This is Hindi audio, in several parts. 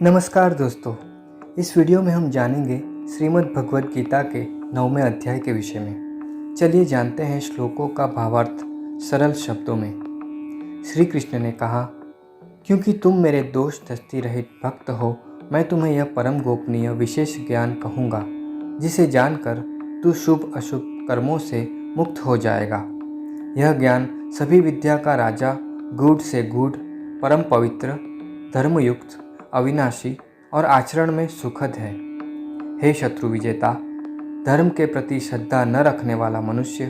नमस्कार दोस्तों, इस वीडियो में हम जानेंगे श्रीमद् भगवद गीता के 9वें अध्याय के विषय में। चलिए जानते हैं श्लोकों का भावार्थ सरल शब्दों में। श्री कृष्ण ने कहा, क्योंकि तुम मेरे दोष दृष्टि रहित भक्त हो, मैं तुम्हें यह परम गोपनीय विशेष ज्ञान कहूँगा, जिसे जानकर तू शुभ अशुभ कर्मों से मुक्त हो जाएगा। यह ज्ञान सभी विद्या का राजा, गूढ़ से गूढ़, परम पवित्र, धर्मयुक्त, अविनाशी और आचरण में सुखद है। हे शत्रु विजेता, धर्म के प्रति श्रद्धा न रखने वाला मनुष्य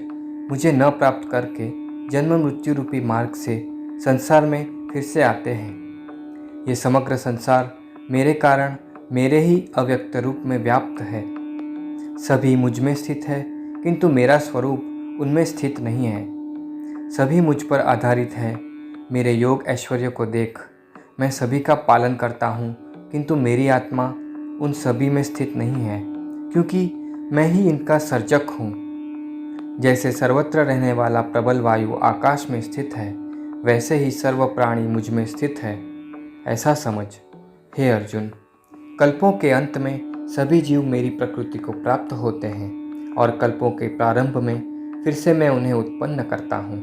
मुझे न प्राप्त करके जन्म मृत्यु रूपी मार्ग से संसार में फिर से आते हैं। ये समग्र संसार मेरे कारण मेरे ही अव्यक्त रूप में व्याप्त है। सभी मुझ में स्थित है, किंतु मेरा स्वरूप उनमें स्थित नहीं है। सभी मुझ पर आधारित है। मेरे योग ऐश्वर्य को देख। मैं सभी का पालन करता हूँ, किंतु मेरी आत्मा उन सभी में स्थित नहीं है, क्योंकि मैं ही इनका सर्जक हूँ। जैसे सर्वत्र रहने वाला प्रबल वायु आकाश में स्थित है, वैसे ही सर्व प्राणी मुझ में स्थित है, ऐसा समझ। हे अर्जुन, कल्पों के अंत में सभी जीव मेरी प्रकृति को प्राप्त होते हैं और कल्पों के प्रारंभ में फिर से मैं उन्हें उत्पन्न करता हूँ।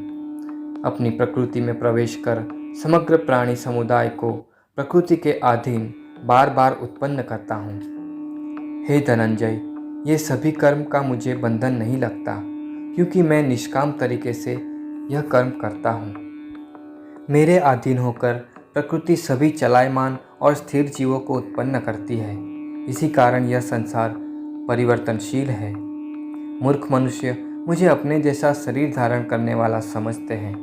अपनी प्रकृति में प्रवेश कर समग्र प्राणी समुदाय को प्रकृति के अधीन बार बार उत्पन्न करता हूँ। हे धनंजय, ये सभी कर्म का मुझे बंधन नहीं लगता, क्योंकि मैं निष्काम तरीके से यह कर्म करता हूँ। मेरे अधीन होकर प्रकृति सभी चलायमान और स्थिर जीवों को उत्पन्न करती है। इसी कारण यह संसार परिवर्तनशील है। मूर्ख मनुष्य मुझे अपने जैसा शरीर धारण करने वाला समझते हैं,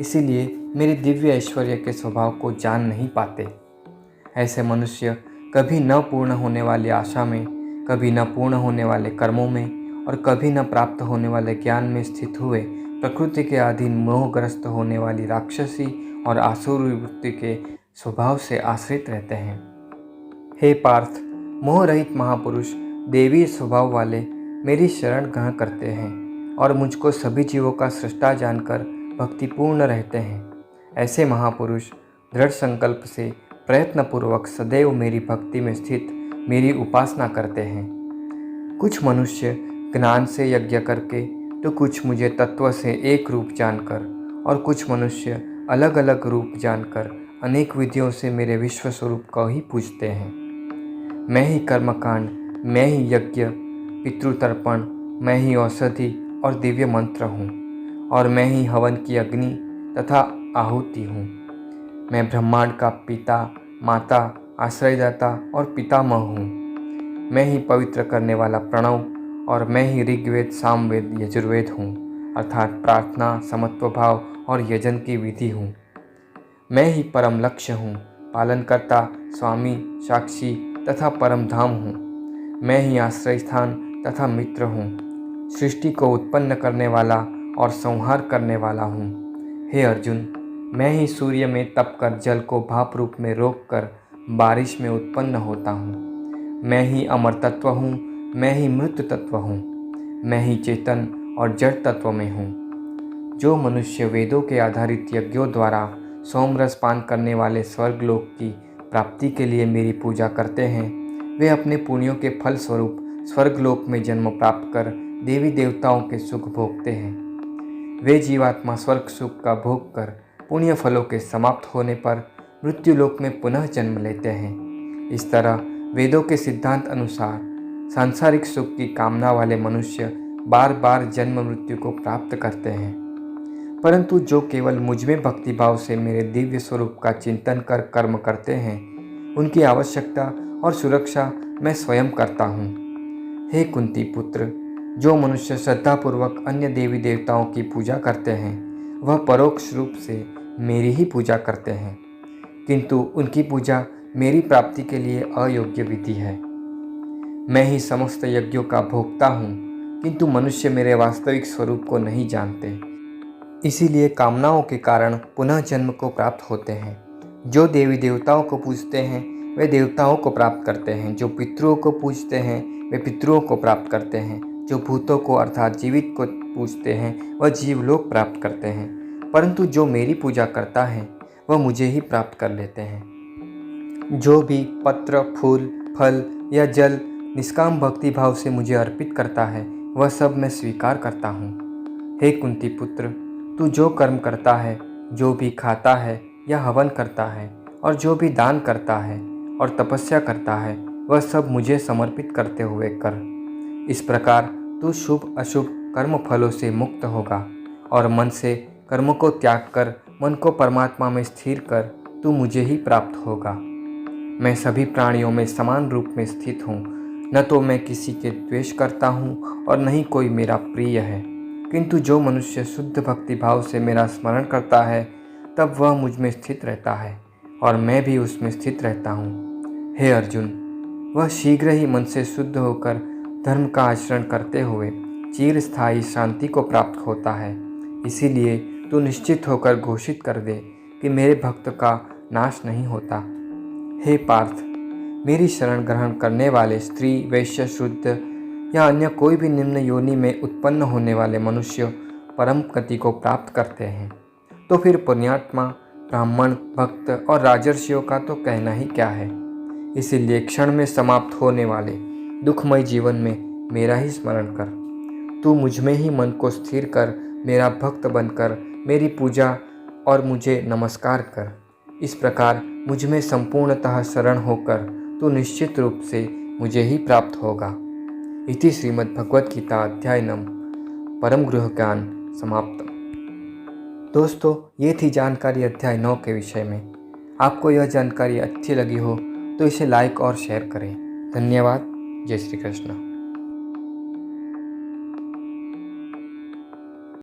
इसीलिए मेरी दिव्य ऐश्वर्य के स्वभाव को जान नहीं पाते। ऐसे मनुष्य कभी न पूर्ण होने वाली आशा में, कभी न पूर्ण होने वाले कर्मों में और कभी न प्राप्त होने वाले ज्ञान में स्थित हुए प्रकृति के अधीन मोहग्रस्त होने वाली राक्षसी और आसुरी वृत्ति के स्वभाव से आश्रित रहते हैं। हे पार्थ, मोह रहित महापुरुष देवी स्वभाव वाले मेरी शरण ग्रहण करते हैं और मुझको सभी जीवों का सृष्टा जानकर भक्तिपूर्ण रहते हैं। ऐसे महापुरुष दृढ़ संकल्प से प्रयत्नपूर्वक सदैव मेरी भक्ति में स्थित मेरी उपासना करते हैं। कुछ मनुष्य ज्ञान से यज्ञ करके, तो कुछ मुझे तत्व से एक रूप जानकर और कुछ मनुष्य अलग अलग रूप जानकर अनेक विधियों से मेरे विश्व स्वरूप को ही पूजते हैं। मैं ही कर्मकांड, मैं ही यज्ञ, पितृतर्पण, मैं ही औषधि और दिव्य मंत्र हूँ, और मैं ही हवन की अग्नि तथा आहुति हूँ। मैं ब्रह्मांड का पिता, माता, आश्रयदाता और पितामह हूँ। मैं ही पवित्र करने वाला प्रणव और मैं ही ऋग्वेद, सामवेद, यजुर्वेद हूँ, अर्थात प्रार्थना, समत्व भाव और यजन की विधि हूँ। मैं ही परम लक्ष्य हूँ, पालनकर्ता, स्वामी, साक्षी तथा परम धाम हूँ। मैं ही आश्रय स्थान तथा मित्र हूँ, सृष्टि को उत्पन्न करने वाला और संहार करने वाला हूँ। हे अर्जुन, मैं ही सूर्य में तप कर जल को भाप रूप में रोक कर बारिश में उत्पन्न होता हूँ। मैं ही अमर तत्व हूँ, मैं ही मृत तत्व हूँ, मैं ही चेतन और जड़ तत्व में हूँ। जो मनुष्य वेदों के आधारित यज्ञों द्वारा सोमरस पान करने वाले स्वर्गलोक की प्राप्ति के लिए मेरी पूजा करते हैं, वे अपने पुण्यों के फल स्वरूप स्वर्गलोक में जन्म प्राप्त कर देवी देवताओं के सुख भोगते हैं। वे जीवात्मा स्वर्ग सुख का भोग कर पुण्य फलों के समाप्त होने पर मृत्युलोक में पुनः जन्म लेते हैं। इस तरह वेदों के सिद्धांत अनुसार सांसारिक सुख की कामना वाले मनुष्य बार बार जन्म मृत्यु को प्राप्त करते हैं। परंतु जो केवल मुझ में भक्तिभाव से मेरे दिव्य स्वरूप का चिंतन कर कर्म करते हैं, उनकी आवश्यकता और सुरक्षा मैं स्वयं करता हूँ। हे कुंती पुत्र, जो मनुष्य श्रद्धापूर्वक अन्य देवी देवताओं की पूजा करते हैं, वह परोक्ष रूप से मेरी ही पूजा करते हैं, किंतु उनकी पूजा मेरी प्राप्ति के लिए अयोग्य विधि है। मैं ही समस्त यज्ञों का भोक्ता हूँ, किंतु मनुष्य मेरे वास्तविक स्वरूप को नहीं जानते, इसीलिए कामनाओं के कारण पुनः जन्म को प्राप्त होते हैं। जो देवी देवताओं को पूजते हैं वे देवताओं को प्राप्त करते हैं, जो पितरों को पूजते हैं वे पितरों को प्राप्त करते हैं, जो भूतों को अर्थात जीवित को पूजते हैं वह जीवलोक प्राप्त करते हैं, परंतु जो मेरी पूजा करता है वह मुझे ही प्राप्त कर लेते हैं। जो भी पत्र, फूल, फल या जल निष्काम भक्ति भाव से मुझे अर्पित करता है वह सब मैं स्वीकार करता हूँ। हे कुंती पुत्र, तू जो कर्म करता है, जो भी खाता है या हवन करता है और जो भी दान करता है और तपस्या करता है वह सब मुझे समर्पित करते हुए कर। इस प्रकार तू शुभ अशुभ कर्म फलों से मुक्त होगा और मन से कर्म को त्याग कर मन को परमात्मा में स्थिर कर तू मुझे ही प्राप्त होगा। मैं सभी प्राणियों में समान रूप में स्थित हूँ, न तो मैं किसी के द्वेष करता हूँ और न ही कोई मेरा प्रिय है, किंतु जो मनुष्य शुद्ध भक्ति भाव से मेरा स्मरण करता है तब वह मुझ में स्थित रहता है और मैं भी उसमें स्थित रहता हूँ। हे अर्जुन, वह शीघ्र ही मन से शुद्ध होकर धर्म का आचरण करते हुए चिरस्थायी शांति को प्राप्त होता है। इसीलिए तू निश्चित होकर घोषित कर दे कि मेरे भक्त का नाश नहीं होता। हे पार्थ, मेरी शरण ग्रहण करने वाले स्त्री, वैश्य, शुद्ध या अन्य कोई भी निम्न योनि में उत्पन्न होने वाले मनुष्य परम गति को प्राप्त करते हैं, तो फिर पुण्यात्मा, ब्राह्मण, भक्त और राजर्षियों का तो कहना ही क्या है। इसीलिए क्षण में समाप्त होने वाले दुखमय जीवन में मेरा ही स्मरण कर। तू मुझ में ही मन को स्थिर कर मेरा भक्त बनकर मेरी पूजा और मुझे नमस्कार कर। इस प्रकार मुझ में संपूर्णतः शरण होकर तू निश्चित रूप से मुझे ही प्राप्त होगा। इति श्रीमद्भगवद्गीता अध्याय 9 परम गृह ज्ञान समाप्त। दोस्तों, ये थी जानकारी अध्याय 9 के विषय में। आपको यह जानकारी अच्छी लगी हो तो इसे लाइक और शेयर करें। धन्यवाद। जय श्री कृष्ण।